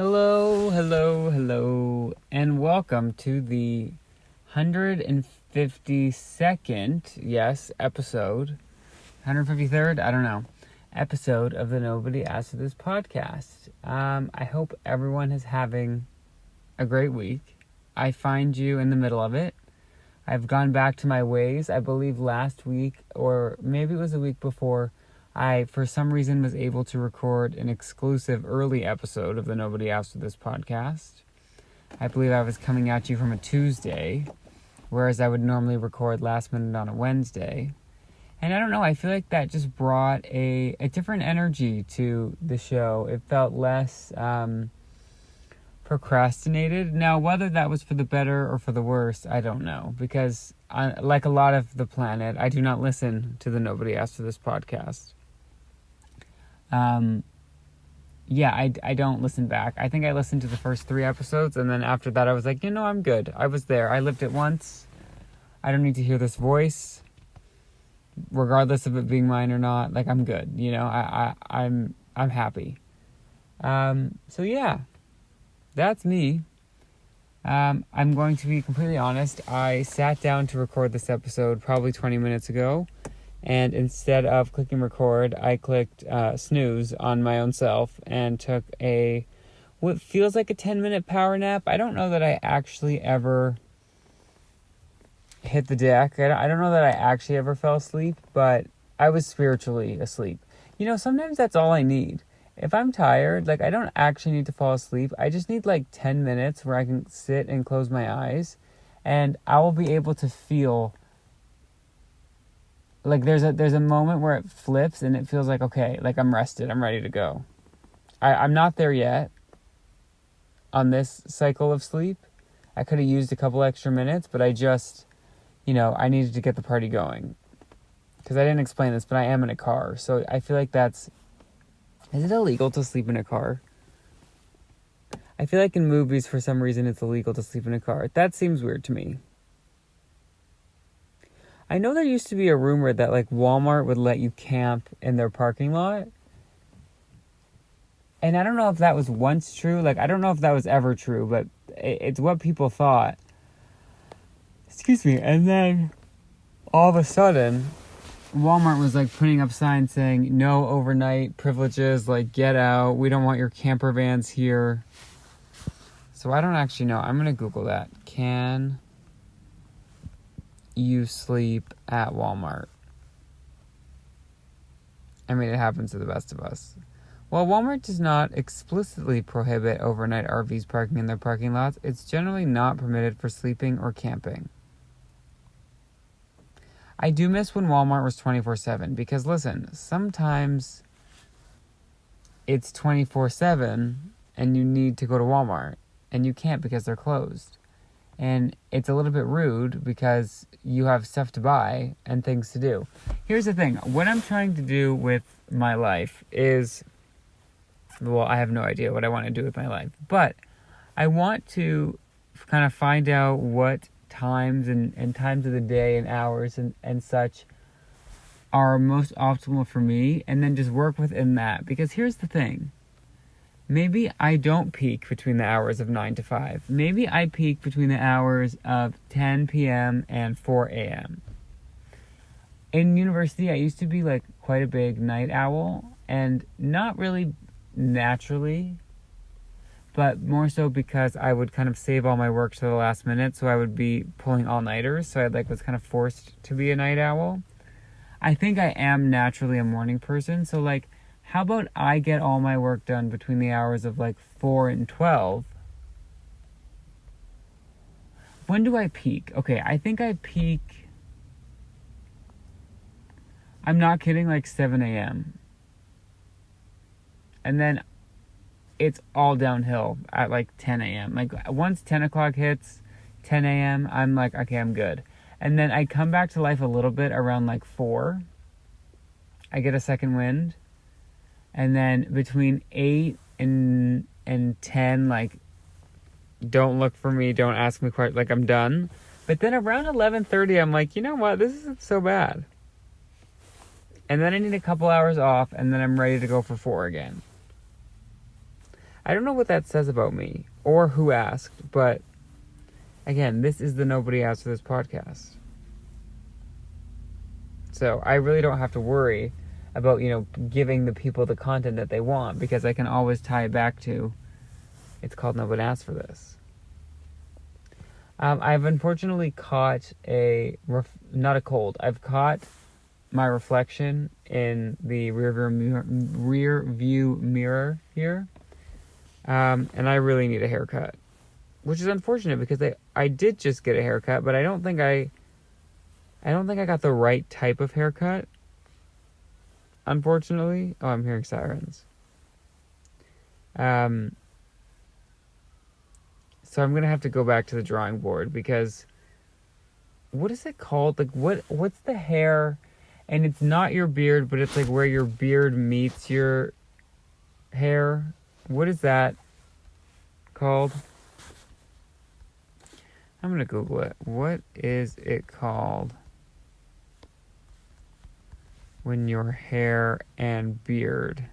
Hello, and welcome to the 152nd, episode, 153rd, I don't know, episode of the Nobody Asked For This podcast. I hope everyone is having a great week. I find you in the middle of it. I've gone back to my ways. I believe last week, or maybe it was the week before, I, for some reason, was able to record an exclusive early episode of the Nobody Asked For This podcast. I believe I was coming at you from a Tuesday, whereas I would normally record last minute on a Wednesday. And I don't know, I feel like that just brought a different energy to the show. It felt less procrastinated. Now, whether that was for the better or for the worse, I don't know. Because, like a lot of the planet, I do not listen to the Nobody Asked For This podcast. I don't listen back. I think I listened to the first 3 episodes, and then after that I was like, I'm good. I was there. I lived it once. I don't need to hear this voice, regardless of it being mine or not. Like, I'm good. I'm happy. That's me. I'm going to be completely honest. I sat down to record this episode probably 20 minutes ago. And instead of clicking record, I clicked snooze on my own self and took what feels like a 10-minute power nap. I don't know that I actually ever hit the deck. I don't know that I actually ever fell asleep, but I was spiritually asleep. Sometimes that's all I need. If I'm tired, I don't actually need to fall asleep. I just need 10 minutes where I can sit and close my eyes, and I will be able to feel there's a moment where it flips and it feels like, okay, I'm rested, I'm ready to go. I'm not there yet on this cycle of sleep. I could have used a couple extra minutes, but I just, I needed to get the party going. Because I didn't explain this, but I am in a car. So I feel like is it illegal to sleep in a car? I feel like in movies, for some reason, it's illegal to sleep in a car. That seems weird to me. I know there used to be a rumor that Walmart would let you camp in their parking lot. And I don't know if that was once true. I don't know if that was ever true, but it's what people thought. Excuse me. And then all of a sudden, Walmart was putting up signs saying no overnight privileges, get out. We don't want your camper vans here. So I don't actually know. I'm going to Google that. Can you sleep at Walmart? I mean, it happens to the best of us. While Walmart does not explicitly prohibit overnight RVs parking in their parking lots, it's generally not permitted for sleeping or camping. I do miss when Walmart was 24/7 because, listen, sometimes it's 24/7 and you need to go to Walmart and you can't because they're closed. And it's a little bit rude because you have stuff to buy and things to do. Here's the thing. What I'm trying to do with my life is, I have no idea what I want to do with my life. But I want to kind of find out what times and times of the day and hours and such are most optimal for me. And then just work within that. Because here's the thing. Maybe I don't peak between the hours of 9 to 5. Maybe I peak between the hours of 10 p.m. and 4 a.m. In university, I used to be quite a big night owl, and not really naturally, but more so because I would kind of save all my work to the last minute, so I would be pulling all-nighters, so I was kind of forced to be a night owl. I think I am naturally a morning person, so how about I get all my work done between the hours of 4 and 12? When do I peak? Okay, I think I peak, I'm not kidding, 7 a.m. And then it's all downhill at 10 a.m. Once 10 o'clock hits, 10 a.m., I'm okay, I'm good. And then I come back to life a little bit around 4. I get a second wind. And then between 8 and 10, don't look for me, don't ask me quite, I'm done. But then around 11:30, I'm you know what, this isn't so bad. And then I need a couple hours off, and then I'm ready to go for 4 again. I don't know what that says about me or who asked, but again, this is the Nobody Asked for This podcast. So I really don't have to worry about, giving the people the content that they want, because I can always tie it back to, it's called Nobody Asked for This. I've unfortunately caught not a cold. I've caught my reflection in the rear view mirror here. And I really need a haircut, which is unfortunate because I did just get a haircut, but I don't think I got the right type of haircut. Unfortunately. Oh, I'm hearing sirens. So I'm going to have to go back to the drawing board, because what is it called? Like, what's the hair? And it's not your beard, but it's like where your beard meets your hair. What is that called? I'm going to Google it. What is it called when your hair and beard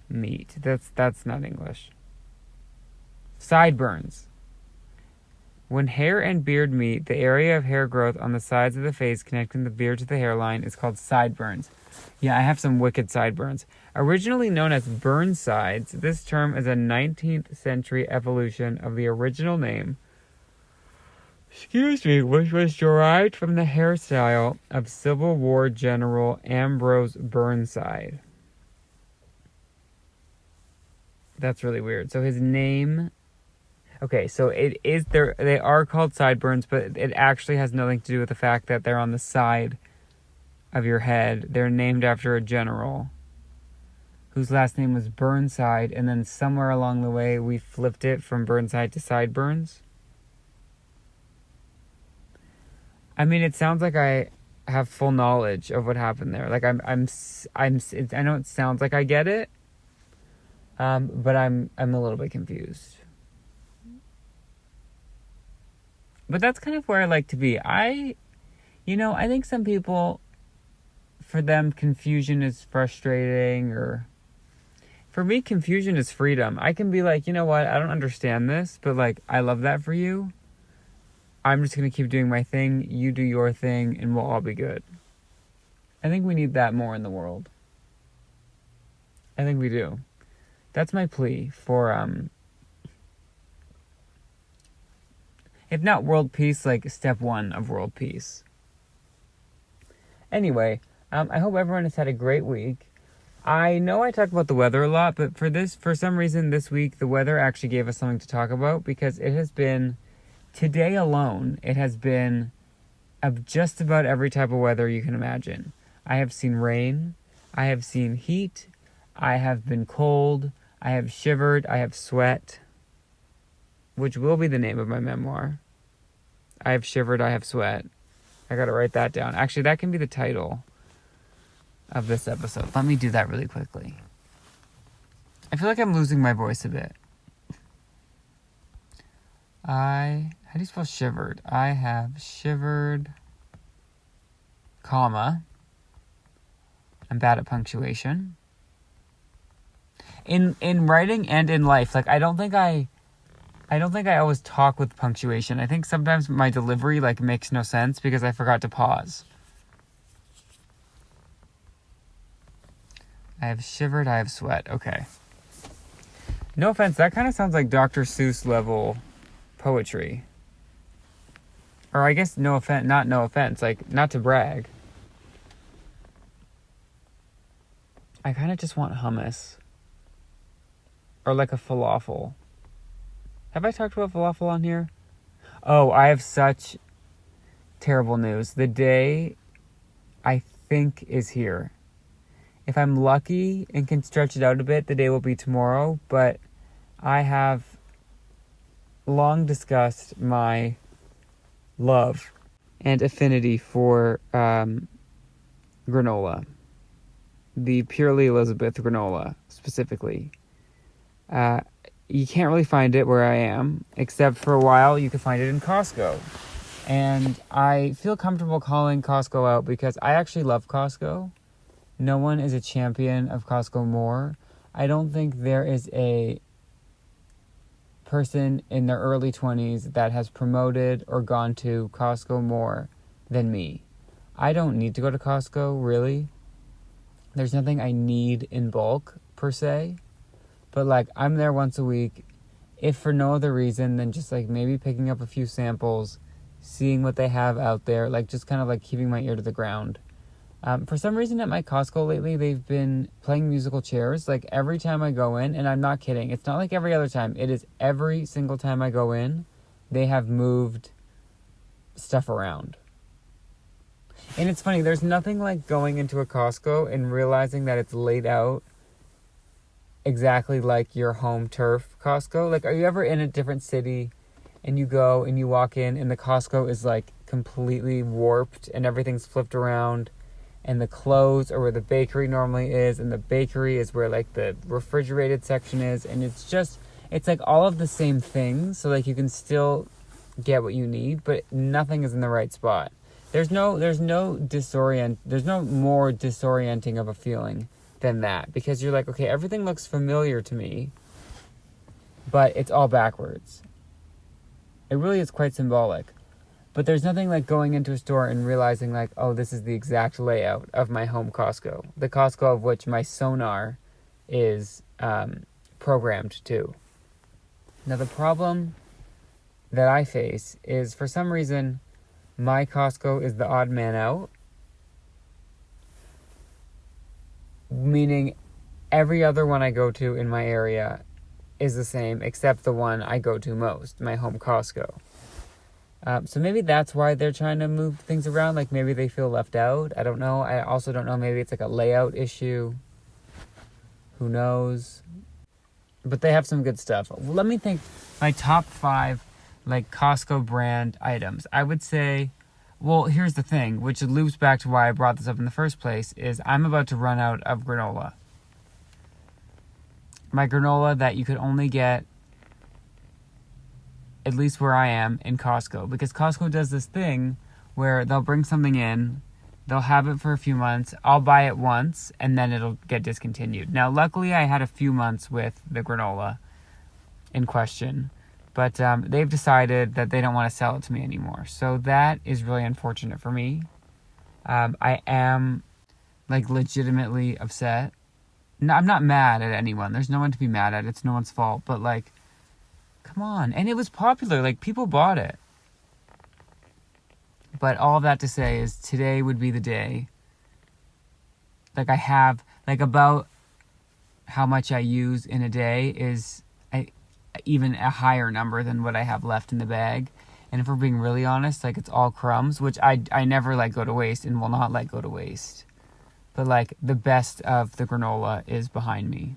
meet? That's not English. Sideburns. When hair and beard meet, the area of hair growth on the sides of the face connecting the beard to the hairline is called sideburns. Yeah, I have some wicked sideburns. Originally known as Burnsides, this term is a 19th century evolution of the original name, which was derived from the hairstyle of Civil War General Ambrose Burnside. That's really weird. So his name... Okay, so they are called sideburns, but it actually has nothing to do with the fact that they're on the side of your head. They're named after a general whose last name was Burnside, and then somewhere along the way we flipped it from Burnside to sideburns. I mean, it sounds like I have full knowledge of what happened there. Like I know it sounds like I get it, but I'm a little bit confused. But that's kind of where I like to be. I think some people, for them, confusion is frustrating, or for me, confusion is freedom. I can be like, you know what, I don't understand this, but like, I love that for you. I'm just going to keep doing my thing, you do your thing, and we'll all be good. I think we need that more in the world. I think we do. That's my plea for, if not world peace, like step 1 of world peace. Anyway, I hope everyone has had a great week. I know I talk about the weather a lot, but for some reason this week, the weather actually gave us something to talk about, because it has been, today alone, it has been of just about every type of weather you can imagine. I have seen rain, I have seen heat, I have been cold, I have shivered, I have sweat, which will be the name of my memoir. I have shivered, I have sweat. I gotta write that down. Actually, that can be the title of this episode. Let me do that really quickly. I feel like I'm losing my voice a bit. How do you spell shivered? I have shivered, comma. I'm bad at punctuation. In writing and in life, like I don't think I always talk with punctuation. I think sometimes my delivery like makes no sense because I forgot to pause. I have shivered, I have sweat. Okay. No offense, that kind of sounds like Dr. Seuss level poetry. Or I guess no offense, like not to brag. I kind of just want hummus. Or like a falafel. Have I talked about falafel on here? Oh, I have such terrible news. The day, I think, is here. If I'm lucky and can stretch it out a bit, the day will be tomorrow. But I have long discussed my love and affinity for granola. The Purely Elizabeth granola, specifically. You can't really find it where I am, except for a while you could find it in Costco. And I feel comfortable calling Costco out because I actually love Costco. No one is a champion of Costco more. I don't think there is a person in their early 20s that has promoted or gone to Costco more than me. I don't need to go to Costco, really. There's nothing I need in bulk, per se. But, like, I'm there once a week, if for no other reason than just, like, maybe picking up a few samples, seeing what they have out there, like, just kind of, like, keeping my ear to the ground. For some reason at my Costco lately, they've been playing musical chairs. Like, every time I go in, and I'm not kidding, it's not like every other time. It is every single time I go in, they have moved stuff around. And it's funny, there's nothing like going into a Costco and realizing that it's laid out exactly like your home turf Costco. Like, are you ever in a different city and you go and you walk in and the Costco is like completely warped and everything's flipped around? And the clothes are where the bakery normally is, and the bakery is where, like, the refrigerated section is, and it's, like, all of the same things, so, like, you can still get what you need, but nothing is in the right spot. There's no more disorienting of a feeling than that, because you're like, okay, everything looks familiar to me, but it's all backwards. It really is quite symbolic. But there's nothing like going into a store and realizing like, oh, this is the exact layout of my home Costco. The Costco of which my sonar is programmed to. Now, the problem that I face is, for some reason, my Costco is the odd man out. Meaning every other one I go to in my area is the same, except the one I go to most, my home Costco. So maybe that's why they're trying to move things around. Like, maybe they feel left out. I don't know. I also don't know. Maybe it's like a layout issue. Who knows? But they have some good stuff. Let me think. My top 5, like, Costco brand items. I would say, well, here's the thing, which loops back to why I brought this up in the first place, is I'm about to run out of granola. My granola that you could only get, at least where I am, in Costco. Because Costco does this thing where they'll bring something in, they'll have it for a few months, I'll buy it once, and then it'll get discontinued. Now, luckily, I had a few months with the granola in question, but they've decided that they don't want to sell it to me anymore. So that is really unfortunate for me. I am, like, legitimately upset. No, I'm not mad at anyone. There's no one to be mad at. It's no one's fault. But, like, come on. And it was popular. Like, people bought it. But all of that to say is today would be the day. Like, I have, like, about how much I use in a day is even a higher number than what I have left in the bag. And if we're being really honest, like, it's all crumbs, which I never let go to waste and will not let go to waste. But, like, the best of the granola is behind me.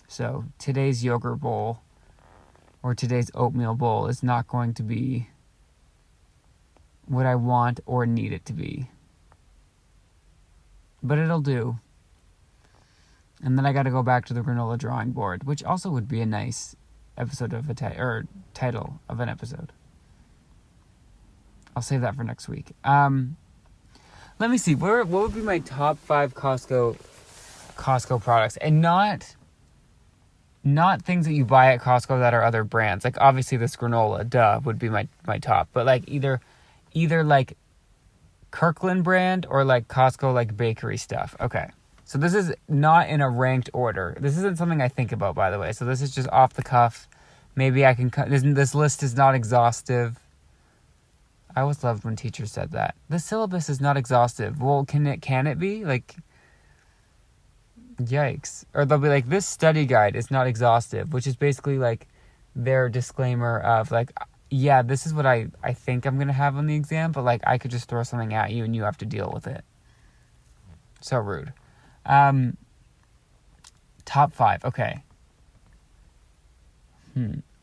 So today's yogurt bowl or today's oatmeal bowl is not going to be what I want or need it to be. But it'll do. And then I got to go back to the granola drawing board, which also would be a nice episode of title of an episode. I'll save that for next week. Let me see. What would be my top 5 Costco products, and not things that you buy at Costco that are other brands. Like, obviously this granola, would be my top. But, like, either like Kirkland brand or like Costco, like, bakery stuff. Okay. So this is not in a ranked order. This isn't something I think about, by the way. So this is just off the cuff. Maybe I can this list is not exhaustive. I always loved when teachers said that. The syllabus is not exhaustive. Well, can it be? Like, yikes. Or they'll be like, this study guide is not exhaustive, which is basically like their disclaimer of like, yeah, this is what I think I'm going to have on the exam, but like I could just throw something at you and you have to deal with it. So rude. Top 5. Okay.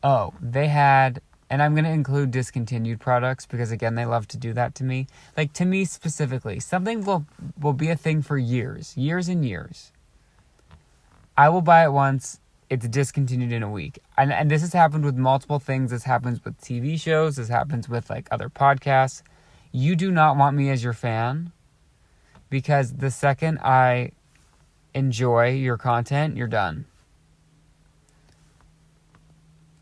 Oh, they had, and I'm going to include discontinued products because, again, they love to do that to me. Like, to me specifically, something will be a thing for years and years. I will buy it once, it's discontinued in a week. And this has happened with multiple things. This happens with TV shows. This happens with, like, other podcasts. You do not want me as your fan because the second I enjoy your content, you're done.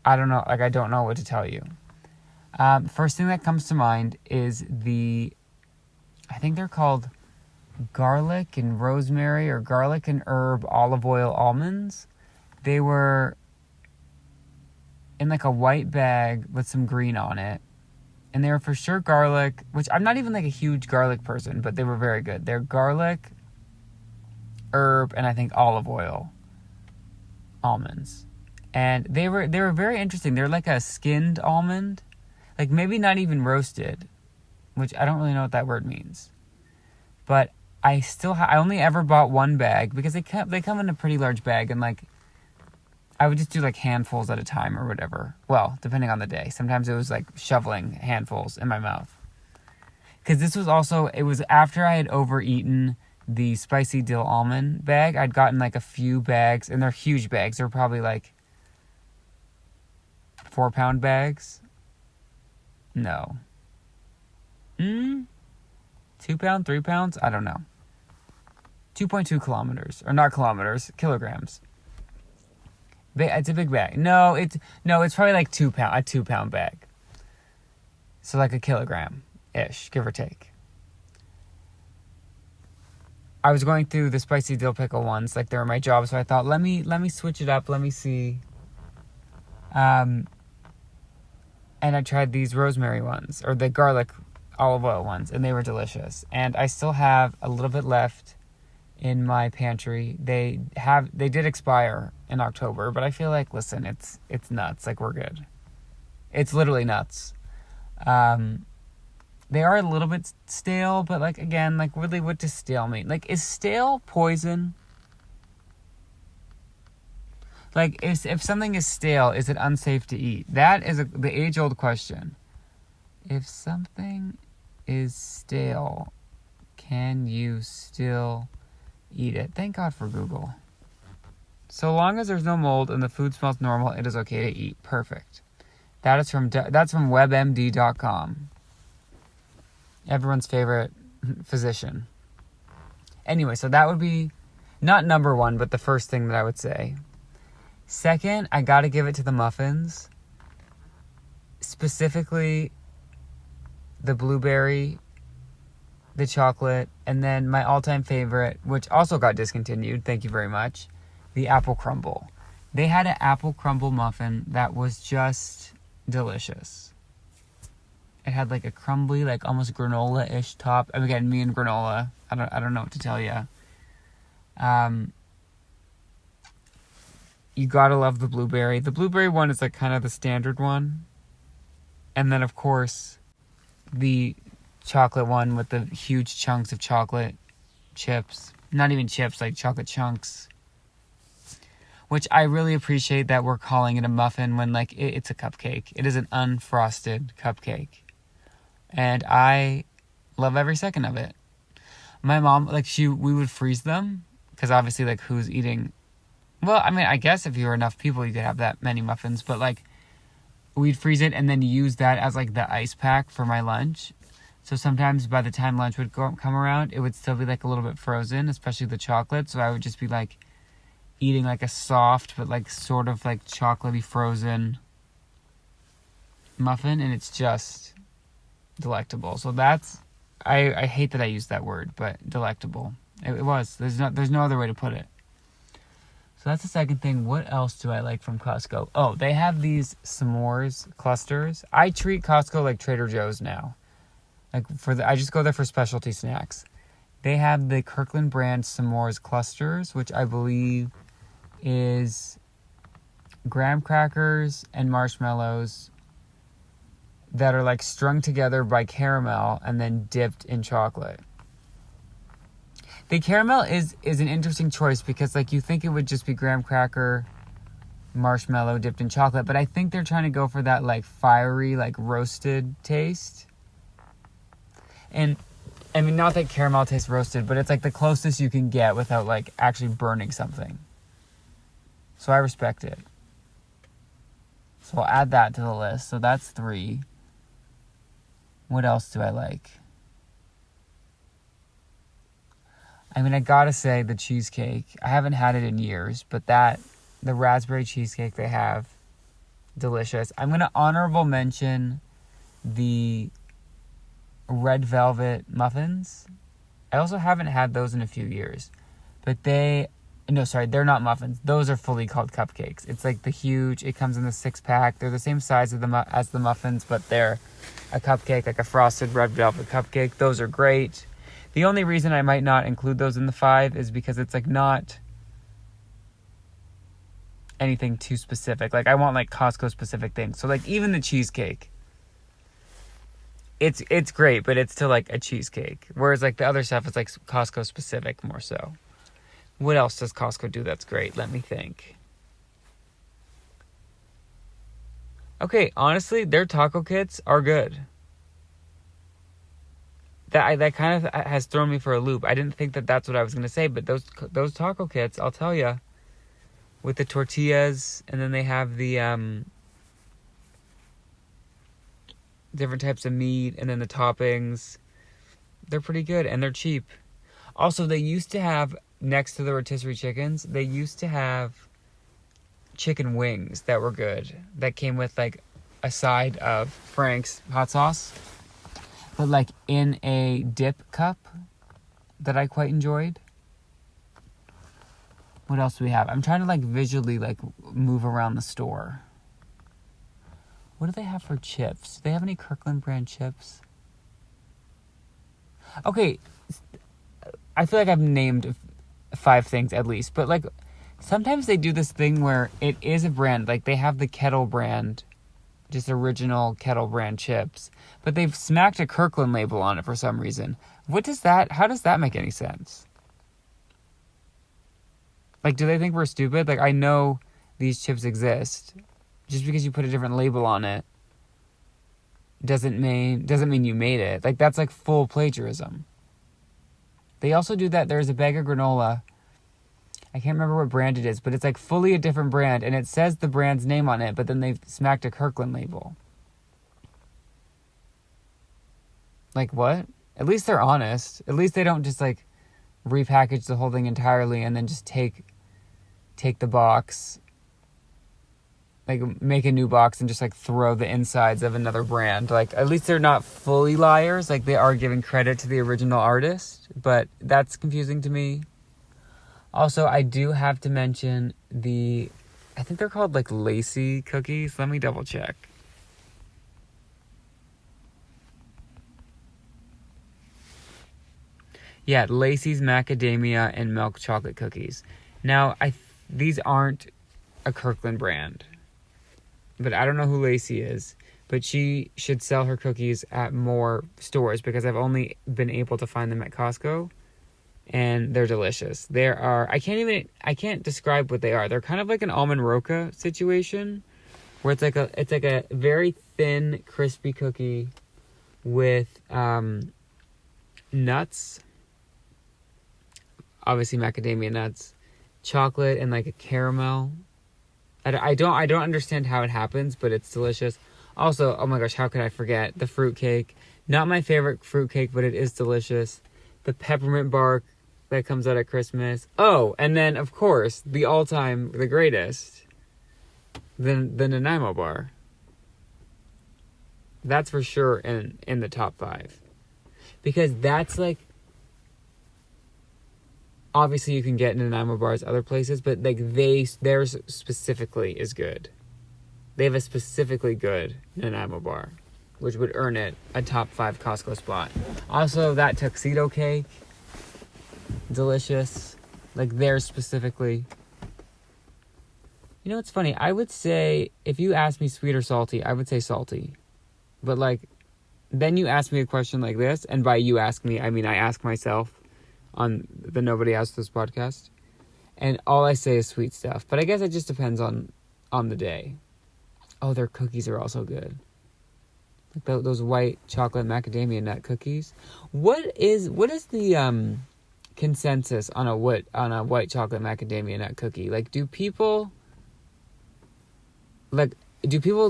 I don't know. Like, I don't know what to tell you. First thing that comes to mind is I think they're called garlic and rosemary or garlic and herb olive oil almonds. They were in like a white bag with some green on it. And they were for sure garlic, which I'm not even like a huge garlic person, but they were very good. They're garlic, herb, and I think olive oil almonds. And they were very interesting. They're like a skinned almond, like maybe not even roasted, which I don't really know what that word means. But I only ever bought one bag because they come in a pretty large bag, and like I would just do like handfuls at a time or whatever. Well, depending on the day. Sometimes it was like shoveling handfuls in my mouth. Because it was after I had overeaten the spicy dill almond bag. I'd gotten like a few bags, and they're huge bags. They're probably like 4-pound bags. No. 2 pound, 3 pounds? I don't know. 2.2 kilometers. Or not kilometers, kilograms. It's a big bag. No, it's probably like 2 pound, a 2-pound bag. So like a kilogram-ish, give or take. I was going through the spicy dill pickle ones, like they were my job, so I thought, let me switch it up, let me see. And I tried these rosemary ones, or the garlic olive oil ones, and they were delicious. And I still have a little bit left in my pantry. They did expire in October, but I feel like, listen, it's nuts. Like, we're good. It's literally nuts. They are a little bit stale, but like, again, like, really, what does stale mean? Like, is stale poison? Like, if something is stale, is it unsafe to eat? That is the age-old question. If something is stale, can you still eat it? Thank God for Google. So long as there's no mold and the food smells normal, it is okay to eat. Perfect. That's from WebMD.com. Everyone's favorite physician. Anyway, so that would be not number one, but the first thing that I would say. Second, I gotta give it to the muffins. Specifically, the blueberry, the chocolate, and then my all-time favorite, which also got discontinued, thank you very much, the apple crumble. They had an apple crumble muffin that was just delicious. It had like a crumbly, like almost granola-ish top. And again, me and granola, I don't know what to tell you. You gotta love the blueberry. The blueberry one is like kind of the standard one. And then, of course, the chocolate one with the huge chunks of chocolate chips. Not even chips, like chocolate chunks. Which I really appreciate that we're calling it a muffin when, like, it's a cupcake. It is an unfrosted cupcake. And I love every second of it. My mom, like, we would freeze them. Because obviously, like, who's eating... Well, I mean, I guess if you were enough people, you could have that many muffins. But, like, we'd freeze it and then use that as, like, the ice pack for my lunch. So sometimes by the time lunch would come around, it would still be, like, a little bit frozen, especially the chocolate. So I would just be, like, eating, like, a soft but, like, sort of, like, chocolatey frozen muffin. And it's just delectable. So that's... I hate that I used that word, but delectable. It was. There's no other way to put it. So that's the second thing. What else do I like from Costco? Oh, they have these s'mores clusters. I treat Costco like Trader Joe's now. Like I just go there for specialty snacks. They have the Kirkland brand s'mores clusters, which I believe is graham crackers and marshmallows that are like strung together by caramel and then dipped in chocolate. The caramel is an interesting choice because, like, you think it would just be graham cracker, marshmallow dipped in chocolate, but I think they're trying to go for that, like, fiery, like, roasted taste. And, I mean, not that caramel tastes roasted, but it's, like, the closest you can get without, like, actually burning something. So I respect it. So I'll add that to the list. So that's 3. What else do I like? I mean, I gotta say the cheesecake. I haven't had it in years, but the raspberry cheesecake they have delicious. I'm going to honorable mention the red velvet muffins. I also haven't had those in a few years. But they're not muffins. Those are fully called cupcakes. It's like it comes in the 6-pack. They're the same size as the muffins, but they're a cupcake, like a frosted red velvet cupcake. Those are great. The only reason I might not include those in the 5 is because it's like not anything too specific. Like I want like Costco specific things. So like even the cheesecake, it's great, but it's still like a cheesecake. Whereas like the other stuff is like Costco specific more so. What else does Costco do that's great? Let me think. Okay, honestly, their taco kits are good. That kind of has thrown me for a loop. I didn't think that that's what I was going to say, but those taco kits, I'll tell you, with the tortillas, and then they have the different types of meat, and then the toppings, they're pretty good, and they're cheap. Also, they used to have, next to the rotisserie chickens, they used to have chicken wings that were good, that came with like a side of Frank's hot sauce, but like in a dip cup that I quite enjoyed. What else do we have? I'm trying to like visually like move around the store. What do they have for chips? Do they have any Kirkland brand chips? Okay, I feel like I've named 5 things at least, but like sometimes they do this thing where it is a brand, like they have the Kettle brand, just original Kettle brand chips, but they've smacked a Kirkland label on it for some reason. How does that make any sense? Like, do they think we're stupid? Like, I know these chips exist. Just because you put a different label on it doesn't mean you made it. Like, that's like full plagiarism. They also do that. There's a bag of granola. I can't remember what brand it is, but it's like fully a different brand, and it says the brand's name on it, but then they've smacked a Kirkland label. Like, what? At least they're honest. At least they don't just like repackage the whole thing entirely and then just take the box, like make a new box and just like throw the insides of another brand. Like, at least they're not fully liars. Like, they are giving credit to the original artist, but that's confusing to me. Also, I do have to mention I think they're called like Lacy cookies. Let me double check. Yeah, Lacy's macadamia and milk chocolate cookies. Now, these aren't a Kirkland brand, but I don't know who Lacy is, but she should sell her cookies at more stores because I've only been able to find them at Costco, and they're delicious. I can't describe what they are. They're kind of like an almond roca situation, where it's like a very thin, crispy cookie with nuts, obviously macadamia nuts, chocolate, and like a caramel. I don't understand how it happens, but it's delicious. Also, oh my gosh, how could I forget the fruitcake? Not my favorite fruitcake, but it is delicious. The peppermint bark that comes out at Christmas. Oh, and then of course the greatest, the Nanaimo bar. That's for sure in the top 5, because that's like, obviously you can get Nanaimo bars other places, but like theirs specifically is good. They have a specifically good Nanaimo bar, which would earn it a top 5 Costco spot. Also, that tuxedo cake, delicious. Like, theirs specifically. You know, it's funny. I would say, if you ask me sweet or salty, I would say salty. But like, then you ask me a question like this, and by you ask me, I mean I ask myself on the Nobody Asked This podcast, and all I say is sweet stuff. But I guess it just depends on the day. Oh, their cookies are also good. Like those white chocolate macadamia nut cookies. What is the consensus on a white chocolate macadamia nut cookie? Like, do people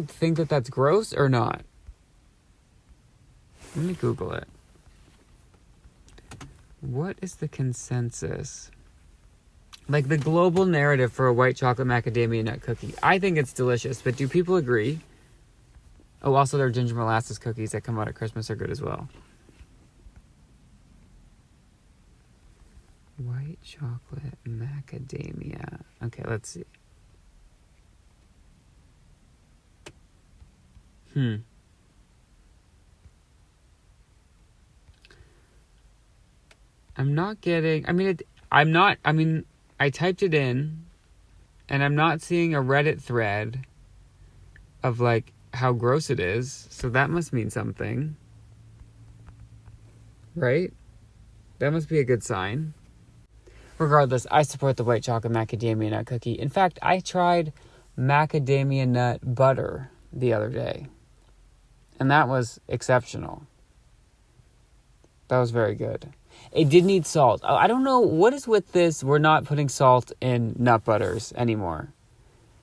think that that's gross or not? Let me Google it. What is the consensus like the global narrative for a white chocolate macadamia nut cookie. I think it's delicious, but do people agree? Oh, also their ginger molasses cookies that come out at Christmas are good as well. White chocolate macadamia. Okay, let's see. I'm not getting... I typed it in, and I'm not seeing a Reddit thread of, like, how gross it is. So that must mean something. Right? That must be a good sign. Regardless, I support the white chocolate macadamia nut cookie. In fact, I tried macadamia nut butter the other day, and that was exceptional. That was very good. It did need salt. I don't know what is with this. We're not putting salt in nut butters anymore.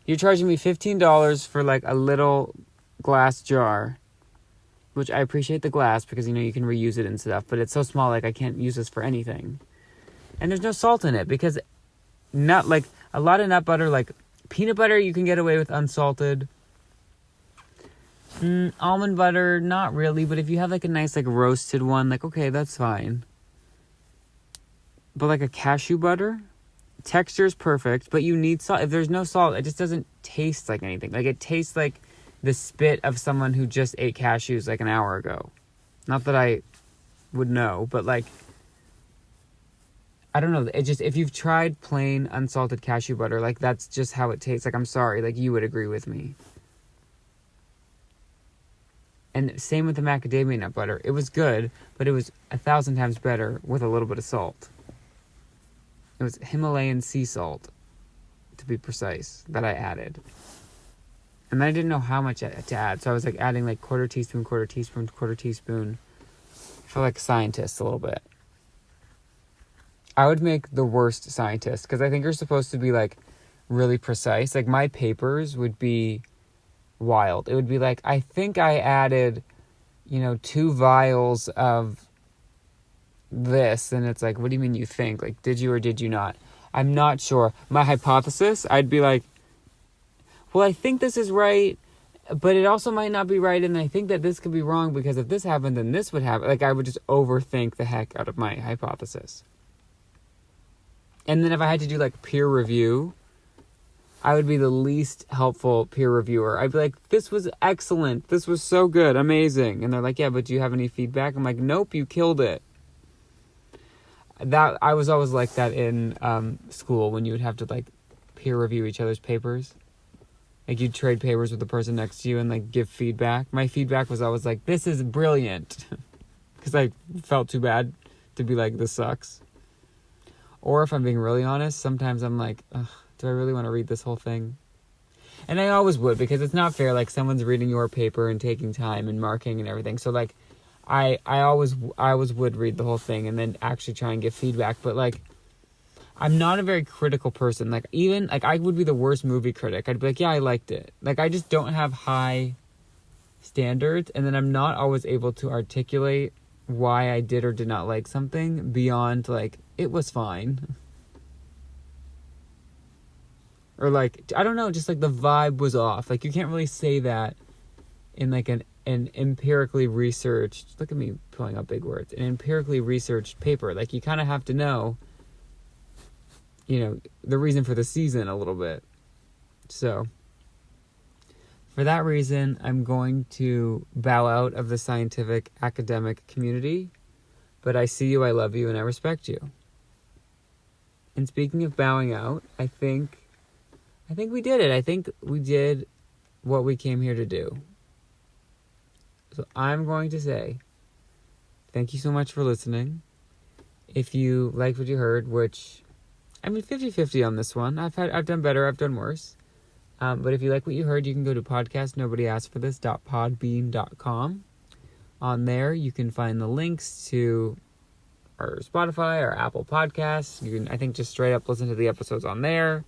You're charging me $15 for like a little glass jar, which I appreciate the glass because, you know, you can reuse it and stuff, but it's so small, like I can't use this for anything. And there's no salt in it because a lot of nut butter, like peanut butter, you can get away with unsalted. Almond butter, not really, but if you have like a nice like roasted one, like okay, that's fine. But like a cashew butter, texture is perfect, but you need salt. If there's no salt, it just doesn't taste like anything. Like it tastes like the spit of someone who just ate cashews like an hour ago. Not that I would know, but like, I don't know. It just, if you've tried plain unsalted cashew butter, like that's just how it tastes. Like, I'm sorry, like you would agree with me. And same with the macadamia nut butter. It was good, but it was 1,000 times better with a little bit of salt. It was Himalayan sea salt, to be precise, that I added. And I didn't know how much to add, so I was like adding like quarter teaspoon. I feel like scientists a little bit. I would make the worst scientist, because I think you're supposed to be like really precise. Like my papers would be wild. It would be like, I think I added, 2 vials of this, and it's like, what do you mean you think? Like, did you or did you not? I'm not sure. My hypothesis, I'd be like, well, I think this is right, but it also might not be right, and I think that this could be wrong, because if this happened, then this would happen. Like, I would just overthink the heck out of my hypothesis. And then if I had to do, like, peer review, I would be the least helpful peer reviewer. I'd be like, this was excellent. This was so good. Amazing. And they're like, yeah, but do you have any feedback? I'm like, nope, you killed it. That I was always like that in school, when you would have to, like, peer review each other's papers. Like, you'd trade papers with the person next to you and, like, give feedback. My feedback was always like, this is brilliant. Because I felt too bad to be like, this sucks. Or if I'm being really honest, sometimes I'm like, ugh, do I really want to read this whole thing? And I always would, because it's not fair. Like, someone's reading your paper and taking time and marking and everything. So, like, I always would read the whole thing and then actually try and give feedback. But, like, I'm not a very critical person. Like, even, like, I would be the worst movie critic. I'd be like, yeah, I liked it. Like, I just don't have high standards. And then I'm not always able to articulate why I did or did not like something beyond, like, it was fine. Or, like, I don't know, just, like, the vibe was off. Like, you can't really say that in, like, an empirically researched, look at me pulling up big words, an empirically researched paper. Like, you kind of have to know, the reason for the season a little bit. So, for that reason, I'm going to bow out of the scientific academic community. But I see you, I love you, and I respect you. And speaking of bowing out, I think we did it. I think we did what we came here to do. So I'm going to say thank you so much for listening. If you liked what you heard, which, 50-50 on this one. I've done better, I've done worse. But if you like what you heard, you can go to podcastnobodyaskforthis.podbean.com. On there, you can find the links to our Spotify, our Apple Podcasts. You can, I think, just straight up listen to the episodes on there.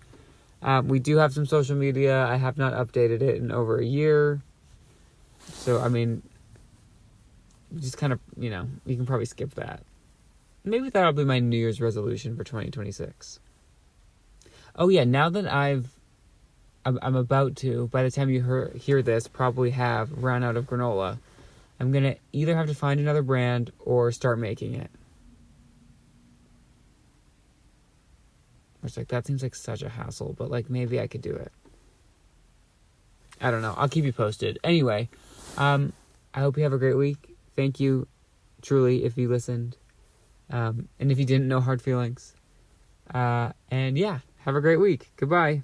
We do have some social media. I have not updated it in over a year. So, just kind of, you can probably skip that. Maybe that'll be my New Year's resolution for 2026. Oh yeah, now that I'm about to, by the time you hear this, probably have run out of granola. I'm going to either have to find another brand or start making it. Which, like, that seems like such a hassle, but, like, maybe I could do it. I don't know. I'll keep you posted. Anyway, I hope you have a great week. Thank you, truly, if you listened. And if you didn't, no hard feelings. And yeah, have a great week. Goodbye.